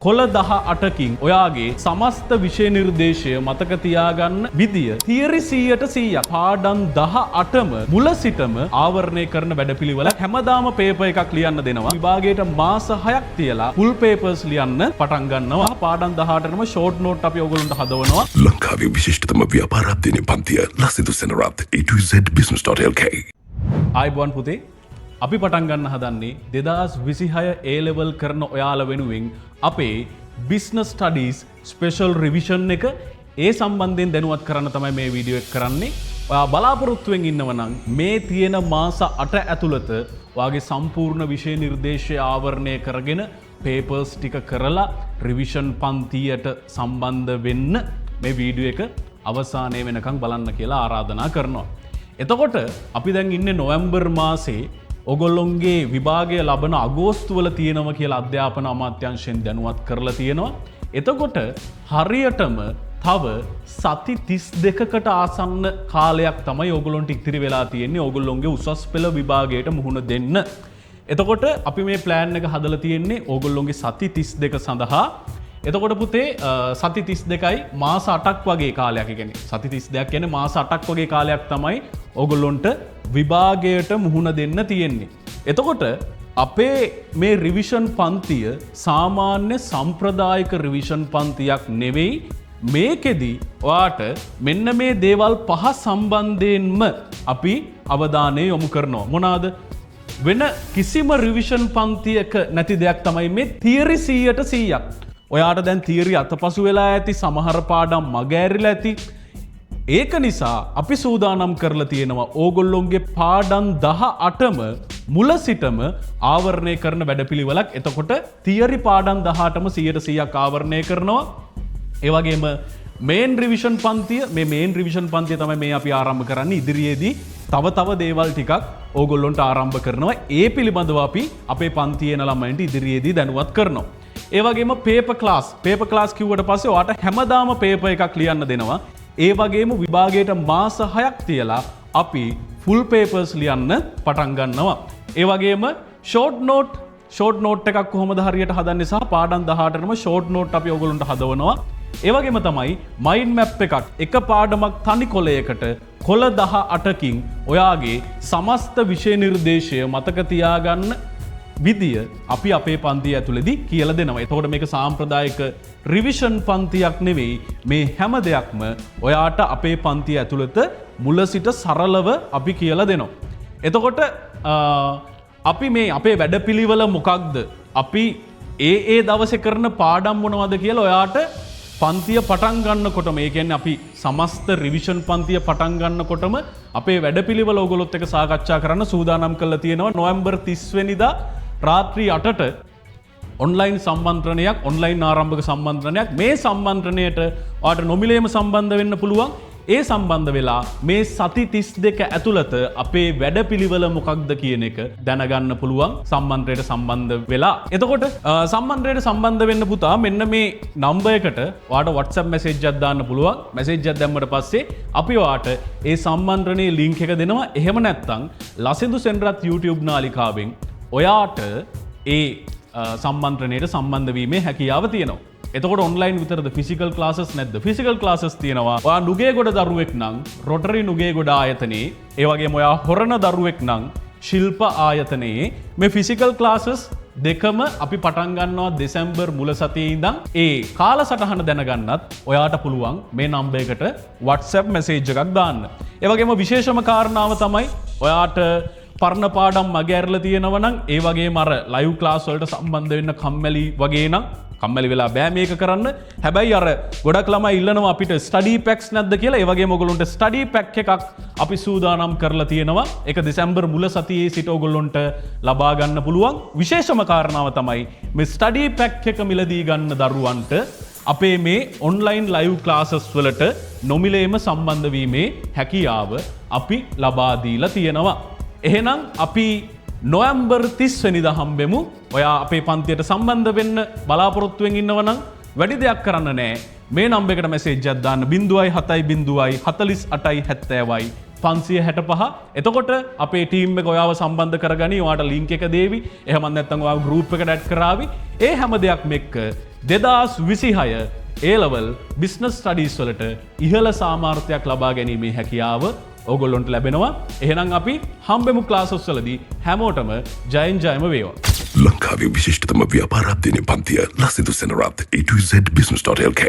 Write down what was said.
කොළ 18කින් ඔයාගේ සමස්ත විෂය නිර්දේශය මතක තියාගන්න විදිය තියරි 100% පාඩම් 18ම මුල සිටම ආවරණය කරන වැඩපිළිවෙලක් හැමදාම පේපර් එකක් ලියන්න දෙනවා. විභාගයට මාස 6ක් තියලා ෆුල් පේපර්ස් ලියන්න පටන් ගන්නවා. පාඩම් 18ටම ෂෝට් නෝට් අපි ඔයගොල්ලන්ට හදවනවා. ලංකාවේ විශිෂ්ටතම ව්‍යාපාර අධ්‍යයන පන්තිය ලසිදු සෙනරත් A2Z business.lk. ආයිබෝන් පුතේ, අපි පටන් ගන්න හදන්නේ 2026 A level කරන ඔයාලා වෙනුවෙන් අපේ business studies special revision එක. ඒ සම්බන්ධයෙන් දැනුවත් කරන්න තමයි මේ වීඩියෝ එක කරන්නේ. ඔයා බලාපොරොත්තුවෙන් ඉන්නව නම් මේ තියෙන මාස 8 ඇතුළත ඔයාගේ සම්පූර්ණ විෂය නිර්දේශය ආවරණය කරගෙන papers ටික කරලා revision පන්තියට සම්බන්ධ වෙන්න මේ වීඩියෝ එක අවසානයේ වෙනකන් බලන්න කියලා ආරාධනා කරනවා. එතකොට අපි දැන් ඉන්නේ නොවැම්බර් මාසේ. ඔගොල්ලොන්ගේ විභාගය ලබන අගෝස්තුවල තියෙනවා කියලා අධ්‍යාපන අමාත්‍යාංශයෙන් දැනුවත් කරලා තියෙනවා. එතකොට හරියටම තව සති 32කට ආසන්න කාලයක් තමයි ඔගොල්ලොන්ට ඉතිරි වෙලා තියෙන්නේ ඔගොල්ලොන්ගේ උසස් පෙළ විභාගයට මුහුණ දෙන්න. එතකොට අපි මේ ප්ලෑන් එක හදලා තියෙන්නේ ඔගොල්ලොන්ගේ සති 32 සඳහා. එතකොට පුතේ සති 32යි මාස 8ක් වගේ කාලයක්. කියන්නේ සති 32ක් කියන්නේ මාස 8ක් වගේ කාලයක් තමයි ඔගොල්ලොන්ට විභාගයට මුහුණ දෙන්න තියෙන්නේ. එතකොට අපේ මේ රිවිෂන් පන්තිය සාමාන්‍ය සම්ප්‍රදායික රිවිෂන් පන්තියක් නෙවෙයි. මේකෙදි ඔයාට මෙන්න මේ දේවල් පහ සම්බන්ධයෙන්ම අපි අවධානය යොමු කරනවා. මොනවාද? වෙන කිසිම රිවිෂන් පන්තියක නැති දෙයක් තමයි මේ තියරි 100%ක්. ඔයාට දැන් තියරි අතපසු වෙලා ඇති, සමහර පාඩම් මගහැරිලා ඇති. ඒක නිසා අපි සූදානම් කරලා තියෙනවා ඕගොල්ලොන්ගේ පාඩම් 18ම මුල සිටම ආවරණය කරන වැඩපිළිවෙලක්. එතකොට තියරි පාඩම් 18ම 100%ක් ආවරණය කරනවා. ඒ වගේම මේන් රිවිෂන් පන්තිය, මේ මේන් රිවිෂන් පන්තිය තමයි මේ අපි ආරම්භ කරන්නේ. ඉදිරියේදී තව දේවල් ටිකක් ඕගොල්ලොන්ට ආරම්භ කරනවා. ඒ පිළිබඳව අපි අපේ පන්තියේ යන ළමයින්ට ඉදිරියේදී දැනුවත් කරනවා. ඒ වගේම පේපර් ක්ලාස් කිව්වට පස්සේ ඔයාට හැමදාම පේපර් එකක් ලියන්න දෙනවා. ඒ වගේම විභාගයට මාස 6ක් තියලා අපි ෆුල් පේපර්ස් ලියන්න පටන් ගන්නවා. ඒ වගේම ෂෝට් නෝට් එකක් කොහොමද හරියට හදන්නේ සහ පාඩම් 18ටම ෂෝට් නෝට් අපි ඔයගොල්ලන්ට හදවනවා. ඒ වගේම තමයි මයින්ඩ් මැප් එකක් එක පාඩමක් තනි කොලයකට කොළ 18කින් ඔයාගේ සමස්ත විෂය නිර්දේශය මතක තියාගන්න විදිය අපි අපේ පන්තිය ඇතුළේදී කියලා දෙනවා. එතකොට මේක සාම්ප්‍රදායික රිවිෂන් පන්තියක් නෙවෙයි. මේ හැම දෙයක්ම ඔයාට අපේ පන්තිය ඇතුළත මුල සිට සරලව අපි කියලා දෙනවා. එතකොට අපි මේ අපේ වැඩපිළිවෙල මොකක්ද? අපි ඒ දවසේ කරන පාඩම් මොනවද කියලා ඔයාට පන්තිය පටන් ගන්නකොටම, ඒ කියන්නේ අපි සමස්ත රිවිෂන් පන්තිය පටන් ගන්නකොටම අපේ වැඩපිළිවෙල ඔයගොල්ලොත් එක්ක සාකච්ඡා කරන්න සූදානම් කරලා තියෙනවා. නොවැම්බර් 30 වෙනිදා රාත්‍රී 8ට ඔන්ලයින් සම්මන්ත්‍රණයක්, ඔන්ලයින් ආරම්භක සම්මන්ත්‍රණයක්. මේ සම්මන්ත්‍රණයට ඔයාලට නොමිලේම සම්බන්ධ වෙන්න පුළුවන්. ඒ සම්බන්ධ වෙලා මේ සති 32 ඇතුළත අපේ වැඩපිළිවෙල මොකක්ද කියන එක දැනගන්න පුළුවන් සම්මන්ත්‍රණයට සම්බන්ධ වෙලා. එතකොට සම්මන්ත්‍රණයට සම්බන්ධ වෙන්න පුතා මෙන්න මේ නම්බර් එකට ඔයාලට WhatsApp message එකක් දාන්න පුළුවන්. message එකක් දැම්මට පස්සේ අපි ඔයාලට ඒ සම්මන්ත්‍රණයේ link එක දෙනවා. එහෙම නැත්නම් ලසිදු සෙනරත් YouTube නාලිකාවෙන් ඔයාට ඒ සම්මන්ත්‍රණයට සම්බන්ධ වීමේ හැකියාව තියෙනවා. එතකොට ඔන්ලයින් විතරද, ෆිසිකල් ක්ලාසස් නැද්ද? ෆිසිකල් ක්ලාසස් තියෙනවා. ඔයා නුගේගොඩ දරුවෙක් නම් රොටරි නුගේගොඩ ආයතනයේ, ඒ වගේම ඔයා හොරණ දරුවෙක් නම් ශිල්ප ආයතනයේ මේ ෆිසිකල් ක්ලාසස් දෙකම අපි පටන් ගන්නවා දෙසැම්බර් මුල සතියේ ඉඳන්. ඒ කාලසටහන දැනගන්නත් ඔයාට පුළුවන් මේ නම්බර් එකට WhatsApp message එකක් දාන්න. ඒ වගේම විශේෂම කාරණාව තමයි ඔයාට පරණ පාඩම් මගහැරලා තියෙනවා නම්, ඒ වගේම අර ලයිව් ක්ලාස් වලට සම්බන්ධ වෙන්න කම්මැලි වගේ නම්, කම්මැලි වෙලා බෑ මේක කරන්න. හැබැයි අර ගොඩක් ළමයි ඉල්ලනවා අපිට ස්ටඩි පැක්ස් නැද්ද කියලා. ඒ වගේම ඔයගොල්ලන්ට ස්ටඩි පැක් එකක් අපි සූදානම් කරලා තියෙනවා. ඒක දෙසැම්බර් මුල සතියේ සිට ඔයගොල්ලන්ට ලබා ගන්න පුළුවන්. විශේෂම කාරණාව තමයි මේ ස්ටඩි පැක් එක මිලදී ගන්න දරුවන්ට අපේ මේ ඔන්ලයින් ලයිව් ක්ලාසස් වලට නොමිලේම සම්බන්ධ වීමේ හැකියාව අපි ලබා දීලා තියෙනවා. එහෙනම් අපි නොවැම්බර් 30 වෙනිදා හම්බෙමු. ඔයා අපේ පන්තියට සම්බන්ධ වෙන්න බලාපොරොත්තුවෙන් ඉන්නවනම් වැඩි දෙයක් කරන්න නෑ. මේ නම්බර් එකට මැසේජ් එකක් දාන්න 070 48 70 565. එතකොට අපේ ටීම් එක ඔයාව සම්බන්ධ කරගනි. ඔයාට ලින්ක් එක දේවි. එහෙම නැත්නම් ඔයාව ගෲප් එකට ඇඩ් කරાવી. ඒ හැම දෙයක්ම එක්ක 2026 A-level business studies වලට ඉහළ සාමාර්ථයක් ලබා ගැනීමේ හැකියාව ඔයගොල්ලොන්ට ලැබෙනවා. එහෙනම් අපි හම්බෙමු ක්ලාසස් වලදී හැමෝටම ජයෙන් ජයම වේවා. ලංකාවේ විශිෂ්ටතම ව්‍යාපාරාධ්‍යන පන්තිය ලසිදු Senarath A to Z business.lk